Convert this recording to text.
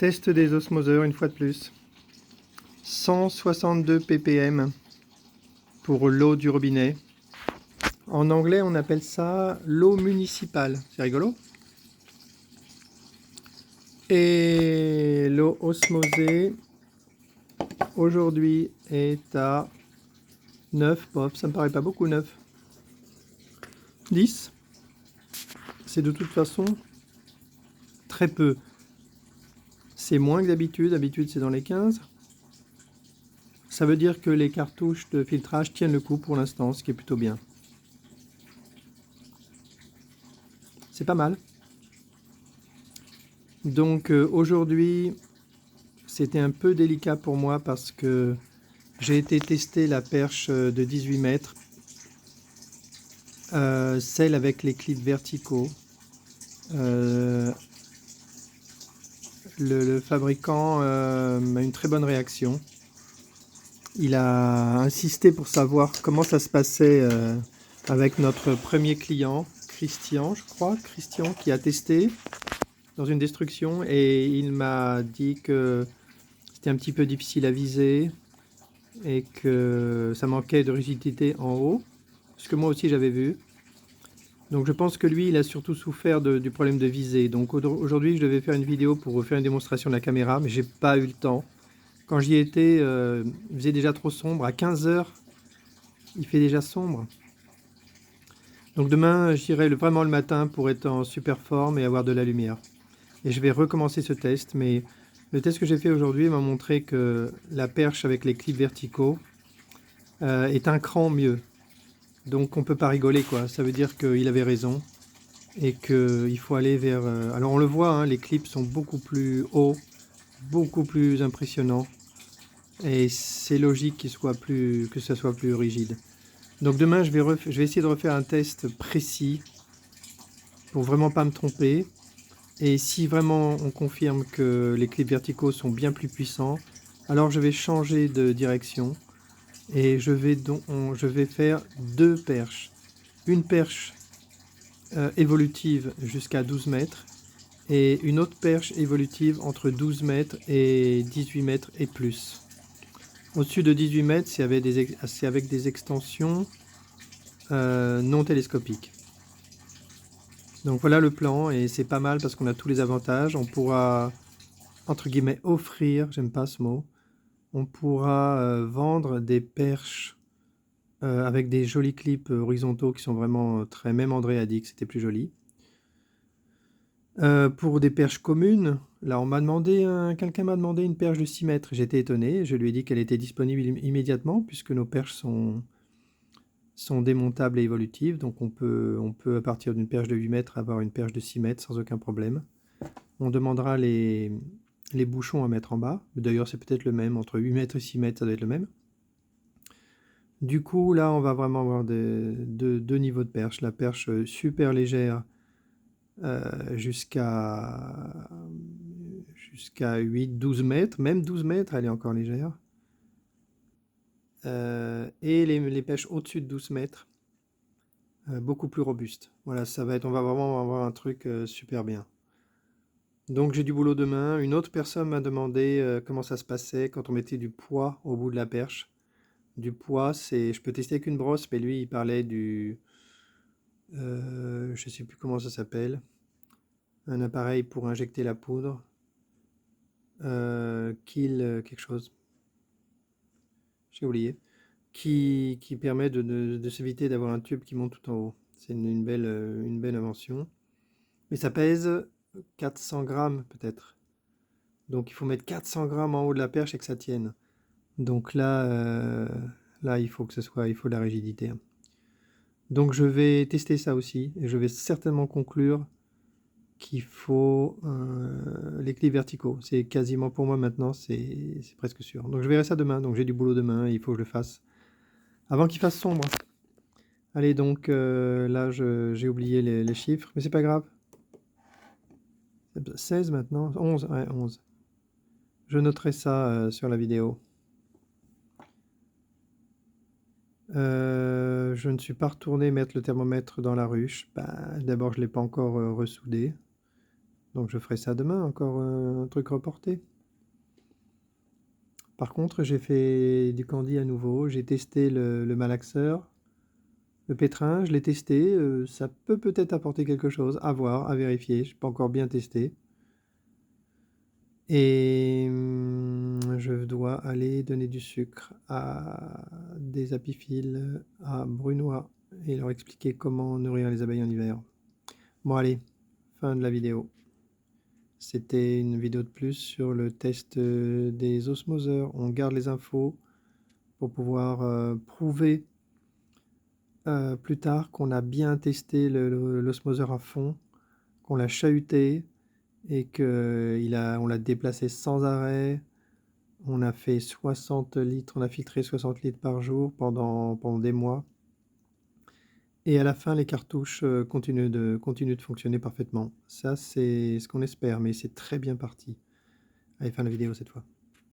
Test des osmoseurs une fois de plus. 162 ppm pour l'eau du robinet. En anglais, on appelle ça l'eau municipale. C'est rigolo. Et l'eau osmosée, aujourd'hui, est à 9. Bof, ça me paraît pas beaucoup, 9. 10. C'est de toute façon très peu. C'est moins que d'habitude. D'habitude, c'est dans les 15. Ça veut dire que les cartouches de filtrage tiennent le coup pour l'instant, ce qui est plutôt bien. C'est pas mal. Donc aujourd'hui, c'était un peu délicat pour moi parce que j'ai été tester la perche de 18 mètres, celle avec les clips verticaux. Le fabricant a une très bonne réaction. Il a insisté pour savoir comment ça se passait avec notre premier client, Christian, je crois, Christian, qui a testé dans une destruction, et il m'a dit que c'était un petit peu difficile à viser et que ça manquait de rigidité en haut, ce que moi aussi j'avais vu. Donc je pense que lui, il a surtout souffert du problème de visée. Donc aujourd'hui, je devais faire une vidéo pour faire une démonstration de la caméra, mais j'ai pas eu le temps. Quand j'y étais, il faisait déjà trop sombre. À 15 h, il fait déjà sombre. Donc demain, j'irai vraiment le matin pour être en super forme et avoir de la lumière. Et je vais recommencer ce test, mais le test que j'ai fait aujourd'hui m'a montré que la perche avec les clips verticaux est un cran mieux. Donc on peut pas rigoler, quoi. Ça veut dire qu'il avait raison et qu'il faut aller vers... Alors on le voit, hein, les clips sont beaucoup plus hauts, beaucoup plus impressionnants. Et c'est logique que ça soit plus rigide. Donc demain, je vais essayer de refaire un test précis pour vraiment pas me tromper. Et si vraiment on confirme que les clips verticaux sont bien plus puissants, alors je vais changer de direction et je vais faire deux perches. Une perche évolutive jusqu'à 12 mètres et une autre perche évolutive entre 12 mètres et 18 mètres et plus. Au-dessus de 18 mètres, c'est avec des extensions non télescopiques. Donc voilà le plan, et c'est pas mal parce qu'on a tous les avantages. On pourra, entre guillemets, offrir, j'aime pas ce mot, on pourra vendre des perches avec des jolis clips horizontaux qui sont vraiment très... Même André a dit que c'était plus joli. Pour des perches communes, là quelqu'un m'a demandé une perche de 6 mètres. J'étais étonné, je lui ai dit qu'elle était disponible immédiatement puisque nos perches sont démontables et évolutives. Donc on peut à partir d'une perche de 8 mètres avoir une perche de 6 mètres sans aucun problème. On demandera les bouchons à mettre en bas. D'ailleurs c'est peut-être le même, entre 8 mètres et 6 mètres ça doit être le même. Du coup là on va vraiment avoir deux niveaux de perche. La perche super légère jusqu'à 8-12 mètres, même 12 mètres elle est encore légère. Et les pêches au-dessus de 12 mètres, beaucoup plus robustes. Voilà, on va vraiment avoir un truc super bien. Donc j'ai du boulot demain. Une autre personne m'a demandé comment ça se passait quand on mettait du poids au bout de la perche. Du poids, je peux tester avec une brosse, mais lui il parlait je sais plus comment ça s'appelle, un appareil pour injecter la poudre, quelque chose, j'ai oublié, qui permet de s'éviter d'avoir un tube qui monte tout en haut. C'est une belle invention. Mais ça pèse 400 grammes peut-être. Donc il faut mettre 400 grammes en haut de la perche et que ça tienne. Donc là il faut il faut de la rigidité. Donc je vais tester ça aussi et je vais certainement conclure qu'il faut les clips verticaux. C'est quasiment pour moi maintenant, c'est presque sûr. Donc je verrai ça demain. Donc j'ai du boulot demain et il faut que je le fasse avant qu'il fasse sombre. Allez, donc là j'ai oublié les chiffres, mais c'est pas grave. 16 maintenant, 11, ouais, 11. Je noterai ça sur la vidéo. Je ne suis pas retourné mettre le thermomètre dans la ruche. Bah, d'abord, je ne l'ai pas encore ressoudé. Donc je ferai ça demain, encore un truc reporté. Par contre, j'ai fait du candy à nouveau. J'ai testé le malaxeur, le pétrin, je l'ai testé. Ça peut peut-être apporter quelque chose, à voir, à vérifier. Je n'ai pas encore bien testé. Et je dois aller donner du sucre à des apiphiles à Brunois et leur expliquer comment nourrir les abeilles en hiver. Bon allez, fin de la vidéo. C'était une vidéo de plus sur le test des osmoseurs. On garde les infos pour pouvoir prouver plus tard qu'on a bien testé l'osmoseur à fond, qu'on l'a chahuté et qu'on l'a déplacé sans arrêt. On a fait 60 litres, on a filtré 60 litres par jour pendant des mois. Et à la fin, les cartouches continuent de fonctionner parfaitement. Ça, c'est ce qu'on espère, mais c'est très bien parti. Allez, fin de la vidéo cette fois.